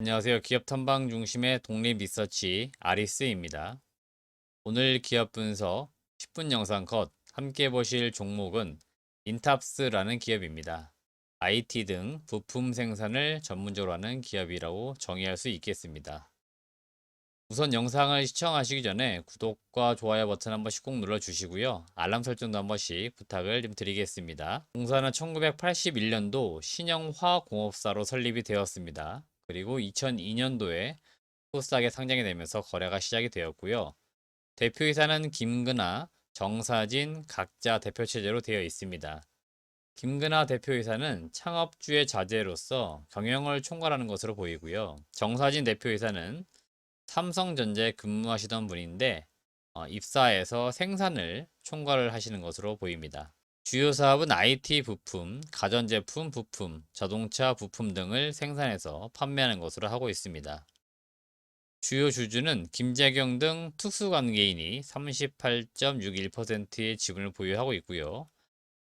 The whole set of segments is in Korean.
안녕하세요. 기업 탐방 중심의 독립 리서치 아리스입니다. 오늘 기업 분석 10분 영상 컷 함께 보실 종목은 인탑스라는 기업입니다. IT 등 부품 생산을 전문적으로 하는 기업이라고 정의할 수 있겠습니다. 우선 영상을 시청하시기 전에 구독과 좋아요 버튼 한 번씩 꼭 눌러주시고요. 알람 설정도 한 번씩 부탁을 좀 드리겠습니다. 공사는 1981년도 신영화공업사로 설립이 되었습니다. 그리고 2002년도에 코스닥에 상장이 되면서 거래가 시작이 되었고요. 대표이사는 김근하, 정사진 각자 대표 체제로 되어 있습니다. 김근하 대표이사는 창업주의 자제로서 경영을 총괄하는 것으로 보이고요. 정사진 대표이사는 삼성전자에 근무하시던 분인데 입사해서 생산을 총괄을 하시는 것으로 보입니다. 주요 사업은 IT 부품, 가전제품 부품, 자동차 부품 등을 생산해서 판매하는 것으로 하고 있습니다. 주요 주주는 김재경 등 특수관계인이 38.61%의 지분을 보유하고 있고요.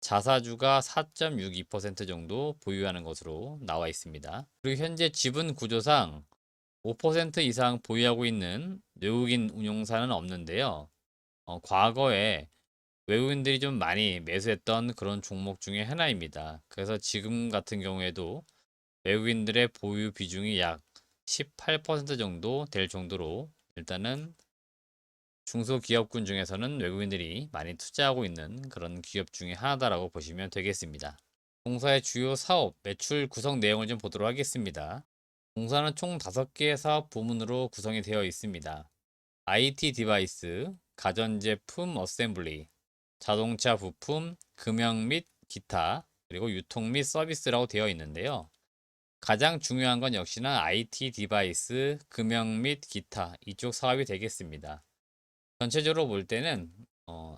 자사주가 4.62% 정도 보유하는 것으로 나와 있습니다. 그리고 현재 지분 구조상 5% 이상 보유하고 있는 외국인 운용사는 없는데요. 과거에 외국인들이 좀 많이 매수했던 그런 종목 중에 하나입니다. 그래서 지금 같은 경우에도 외국인들의 보유 비중이 약 18% 정도 될 정도로 일단은 중소기업군 중에서는 외국인들이 많이 투자하고 있는 그런 기업 중에 하나다라고 보시면 되겠습니다. 공사의 주요 사업, 매출 구성 내용을 좀 보도록 하겠습니다. 공사는 총 5개의 사업 부문으로 구성이 되어 있습니다. IT 디바이스, 가전제품 어셈블리, 자동차 부품, 금형 및 기타, 그리고 유통 및 서비스라고 되어 있는데요. 가장 중요한 건 역시나 IT 디바이스, 금형 및 기타 이쪽 사업이 되겠습니다. 전체적으로 볼 때는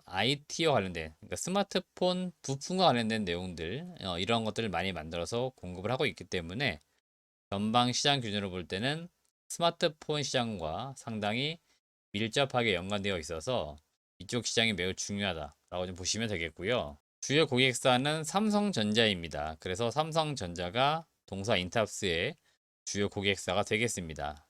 IT와 관련된 그러니까 스마트폰 부품과 관련된 내용들 이런 것들을 많이 만들어서 공급을 하고 있기 때문에 전방 시장 기준으로 볼 때는 스마트폰 시장과 상당히 밀접하게 연관되어 있어서 이쪽 시장이 매우 중요하다라고 좀 보시면 되겠고요. 주요 고객사는 삼성전자입니다. 그래서 삼성전자가 동사 인탑스의 주요 고객사가 되겠습니다.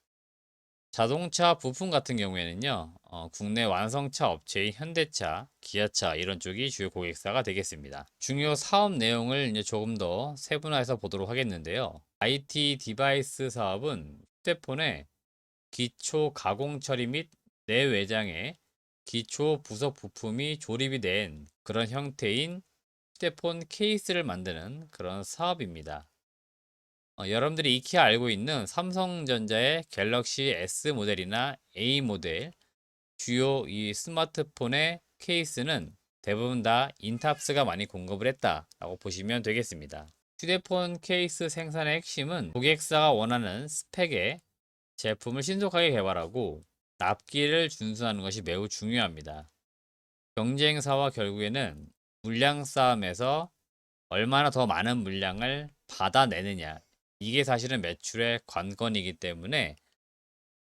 자동차 부품 같은 경우에는요, 국내 완성차 업체인 현대차, 기아차 이런 쪽이 주요 고객사가 되겠습니다. 중요 사업 내용을 이제 조금 더 세분화해서 보도록 하겠는데요. IT 디바이스 사업은 휴대폰의 기초 가공 처리 및 내외장에 기초 부속 부품이 조립이 된 그런 형태인 휴대폰 케이스를 만드는 그런 사업입니다. 여러분들이 익히 알고 있는 삼성전자의 갤럭시 S 모델이나 A 모델 주요 이 스마트폰의 케이스는 대부분 다 인탑스가 많이 공급을 했다라고 보시면 되겠습니다. 휴대폰 케이스 생산의 핵심은 고객사가 원하는 스펙의 제품을 신속하게 개발하고 납기를 준수하는 것이 매우 중요합니다. 경쟁사와 결국에는 물량 싸움에서 얼마나 더 많은 물량을 받아내느냐 이게 사실은 매출의 관건이기 때문에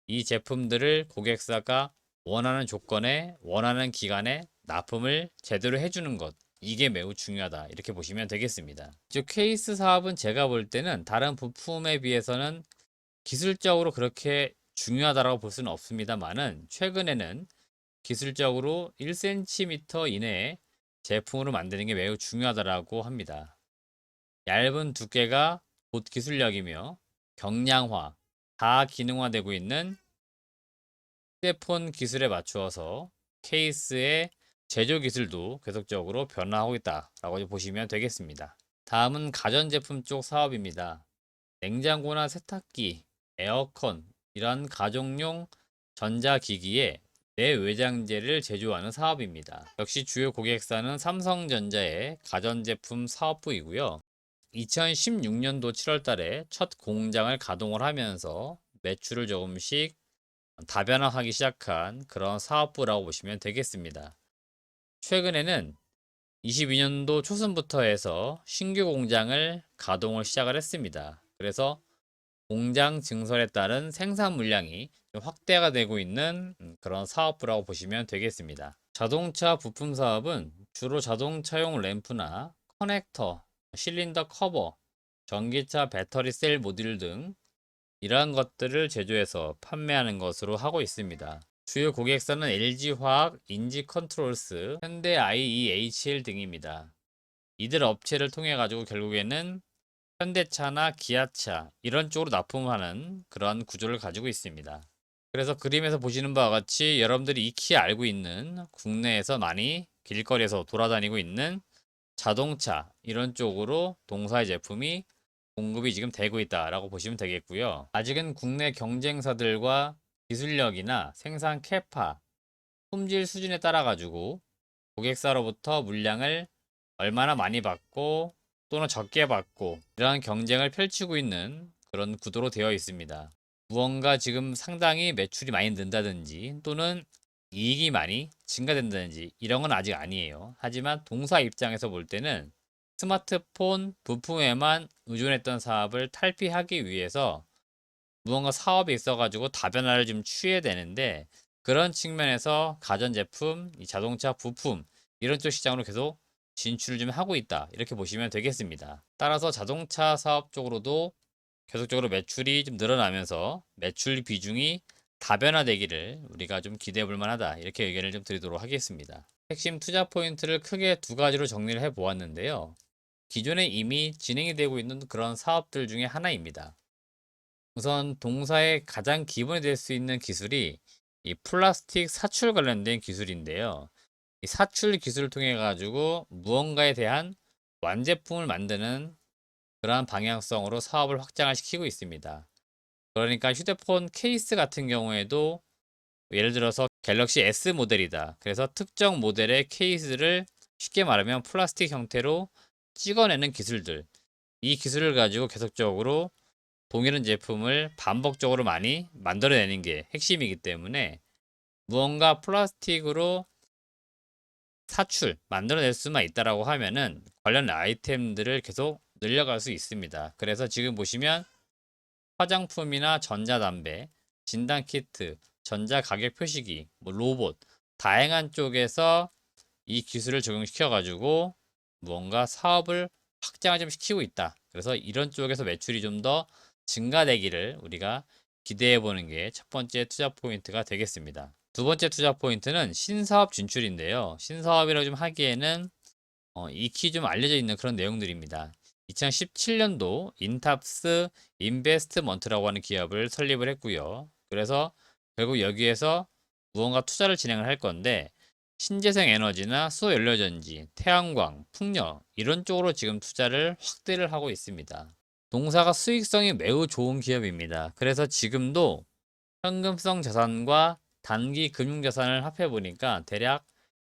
이 제품들을 고객사가 원하는 조건에 원하는 기간에 납품을 제대로 해주는 것 이게 매우 중요하다 이렇게 보시면 되겠습니다. 즉 케이스 사업은 제가 볼 때는 다른 부품에 비해서는 기술적으로 그렇게 중요하다고 볼 수는 없습니다만은 최근에는 기술적으로 1cm 이내에 제품으로 만드는 게 매우 중요하다고 합니다. 얇은 두께가 곧 기술력이며 경량화, 다기능화되고 있는 휴대폰 기술에 맞추어서 케이스의 제조 기술도 계속적으로 변화하고 있다라고 보시면 되겠습니다. 다음은 가전제품 쪽 사업입니다. 냉장고나 세탁기, 에어컨, 이런 가정용 전자기기에 내외장재를 제조하는 사업입니다. 역시 주요 고객사는 삼성전자의 가전제품 사업부이고요. 2016년도 7월 달에 첫 공장을 가동을 하면서 매출을 조금씩 다변화하기 시작한 그런 사업부라고 보시면 되겠습니다. 최근에는 22년도 초순부터 해서 신규 공장을 가동을 시작을 했습니다. 그래서 공장 증설에 따른 생산 물량이 확대가 되고 있는 그런 사업부라고 보시면 되겠습니다. 자동차 부품 사업은 주로 자동차용 램프나 커넥터, 실린더 커버, 전기차 배터리 셀 모듈 등 이러한 것들을 제조해서 판매하는 것으로 하고 있습니다. 주요 고객사는 LG화학, 인지컨트롤스, 현대 IEHL 등입니다. 이들 업체를 통해 가지고 결국에는 현대차나 기아차 이런 쪽으로 납품하는 그런 구조를 가지고 있습니다. 그래서 그림에서 보시는 바와 같이 여러분들이 익히 알고 있는 국내에서 많이 길거리에서 돌아다니고 있는 자동차 이런 쪽으로 동사의 제품이 공급이 지금 되고 있다라고 보시면 되겠고요. 아직은 국내 경쟁사들과 기술력이나 생산 캐파, 품질 수준에 따라 가지고 고객사로부터 물량을 얼마나 많이 받고 또는 적게 받고 이러한 경쟁을 펼치고 있는 그런 구도로 되어 있습니다. 무언가 지금 상당히 매출이 많이 는다든지 또는 이익이 많이 증가된다든지 이런 건 아직 아니에요. 하지만 동사 입장에서 볼 때는 스마트폰 부품에만 의존했던 사업을 탈피하기 위해서 무언가 사업이 있어가지고 다변화를 좀 취해야 되는데 그런 측면에서 가전제품, 이 자동차 부품 이런 쪽 시장으로 계속 진출을 좀 하고 있다 이렇게 보시면 되겠습니다. 따라서 자동차 사업 쪽으로도 계속적으로 매출이 좀 늘어나면서 매출 비중이 다변화되기를 우리가 좀 기대해 볼 만하다 이렇게 의견을 좀 드리도록 하겠습니다. 핵심 투자 포인트를 크게 두 가지로 정리를 해 보았는데요. 기존에 이미 진행이 되고 있는 그런 사업들 중에 하나입니다. 우선 동사의 가장 기본이 될 수 있는 기술이 이 플라스틱 사출 관련된 기술인데요. 이 사출 기술을 통해 가지고 무언가에 대한 완제품을 만드는 그러한 방향성으로 사업을 확장을 시키고 있습니다. 그러니까 휴대폰 케이스 같은 경우에도 예를 들어서 갤럭시 S 모델이다. 그래서 특정 모델의 케이스를 쉽게 말하면 플라스틱 형태로 찍어내는 기술들. 이 기술을 가지고 계속적으로 동일한 제품을 반복적으로 많이 만들어내는 게 핵심이기 때문에 무언가 플라스틱으로 만들어낼 수만 있다라고 하면은 관련 아이템들을 계속 늘려갈 수 있습니다. 그래서 지금 보시면 화장품이나 전자담배, 진단키트, 전자가격 표시기, 로봇, 다양한 쪽에서 이 기술을 적용시켜 가지고 무언가 사업을 확장을 좀 시키고 있다. 그래서 이런 쪽에서 매출이 좀 더 증가되기를 우리가 기대해 보는 게 첫 번째 투자 포인트가 되겠습니다. 두 번째 투자 포인트는 신사업 진출인데요. 신사업이라고 좀 하기에는 익히 좀 알려져 있는 그런 내용들입니다. 2017년도 인탑스 인베스트먼트라고 하는 기업을 설립을 했고요. 그래서 결국 여기에서 무언가 투자를 진행을 할 건데 신재생 에너지나 수소연료전지, 태양광, 풍력 이런 쪽으로 지금 투자를 확대를 하고 있습니다. 동사가 수익성이 매우 좋은 기업입니다. 그래서 지금도 현금성 자산과 단기 금융자산을 합해 보니까 대략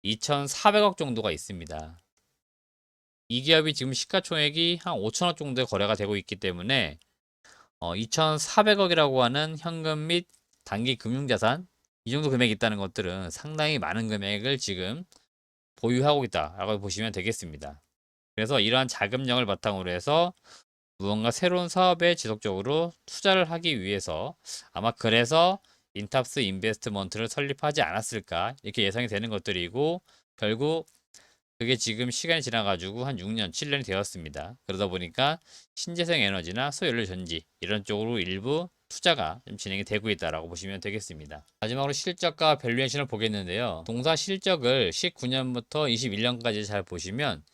2,400억 정도가 있습니다. 이 기업이 지금 시가총액이 한 5천억 정도의 거래가 되고 있기 때문에 2,400억이라고 하는 현금 및 단기 금융자산 이 정도 금액이 있다는 것들은 상당히 많은 금액을 지금 보유하고 있다라고 보시면 되겠습니다. 그래서 이러한 자금력을 바탕으로 해서 무언가 새로운 사업에 지속적으로 투자를 하기 위해서 아마 그래서 인탑스 인베스트먼트를 설립하지 않았을까 이렇게 예상이 되는 것들이고 결국 그게 지금 시간이 지나가지고 한 6년, 7년이 되었습니다. 그러다 보니까 신재생 에너지나 소연료 전지 이런 쪽으로 일부 투자가 좀 진행이 되고 있다라고 보시면 되겠습니다. 마지막으로 실적과 밸류에이션을 보겠는데요. 동사 실적을 19년부터 21년까지 잘 보시면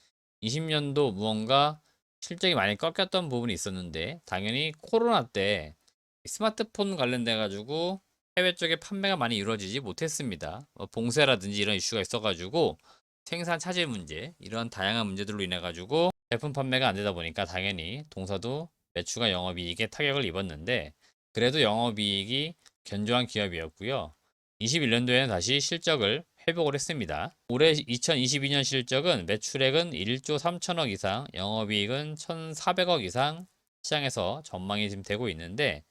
20년도 무언가 실적이 많이 꺾였던 부분이 있었는데 당연히 코로나 때 스마트폰 관련돼 가지고 해외 쪽에 판매가 많이 이루어지지 못했습니다. 봉쇄라든지 이런 이슈가 있어가지고 생산 차질 문제 이런 다양한 문제들로 인해 가지고 제품 판매가 안 되다 보니까 당연히 동사도 매출과 영업이익에 타격을 입었는데 그래도 영업이익이 견조한 기업이었고요. 21년도에는 다시 실적을 회복을 했습니다. 올해 2022년 실적은 매출액은 1조 3천억 이상, 영업이익은 1,400억 이상 시장에서 전망이 지금 되고 있는데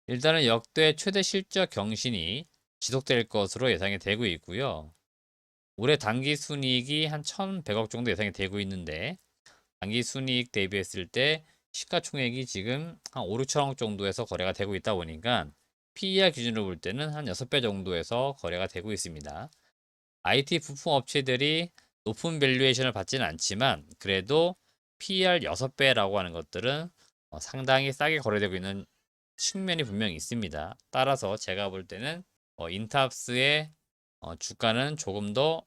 일단은 역대 최대 실적 경신이 지속될 것으로 예상이 되고 있고요. 올해 당기 순이익이 한 1,100억 정도 예상이 되고 있는데 당기 순이익 대비했을 때 시가총액이 지금 한 5, 6천억 정도에서 거래가 되고 있다 보니까 PER 기준으로 볼 때는 한 6배 정도에서 거래가 되고 있습니다. IT 부품 업체들이 높은 밸류에이션을 받지는 않지만 그래도 PER 6배라고 하는 것들은 상당히 싸게 거래되고 있는 측면이 분명히 있습니다. 따라서 제가 볼 때는 인탑스의 주가는 조금 더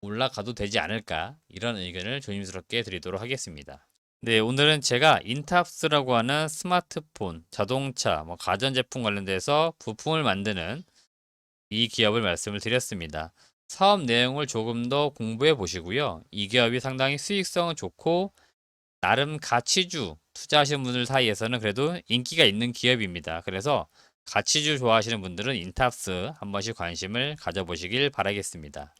올라가도 되지 않을까, 이런 의견을 조심스럽게 드리도록 하겠습니다. 네, 오늘은 제가 인탑스라고 하는 스마트폰, 자동차, 가전제품 관련돼서 부품을 만드는 이 기업을 말씀을 드렸습니다. 사업 내용을 조금 더 공부해 보시고요. 이 기업이 상당히 수익성은 좋고 나름 가치주 투자하시는 분들 사이에서는 그래도 인기가 있는 기업입니다. 그래서 가치주 좋아하시는 분들은 인탑스 한 번씩 관심을 가져보시길 바라겠습니다.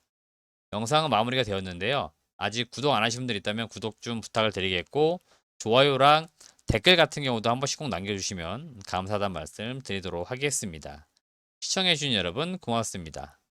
영상은 마무리가 되었는데요. 아직 구독 안 하신 분들 있다면 구독 좀 부탁을 드리겠고, 좋아요랑 댓글 같은 경우도 한 번씩 꼭 남겨주시면 감사하다는 말씀 드리도록 하겠습니다. 시청해주신 여러분 고맙습니다.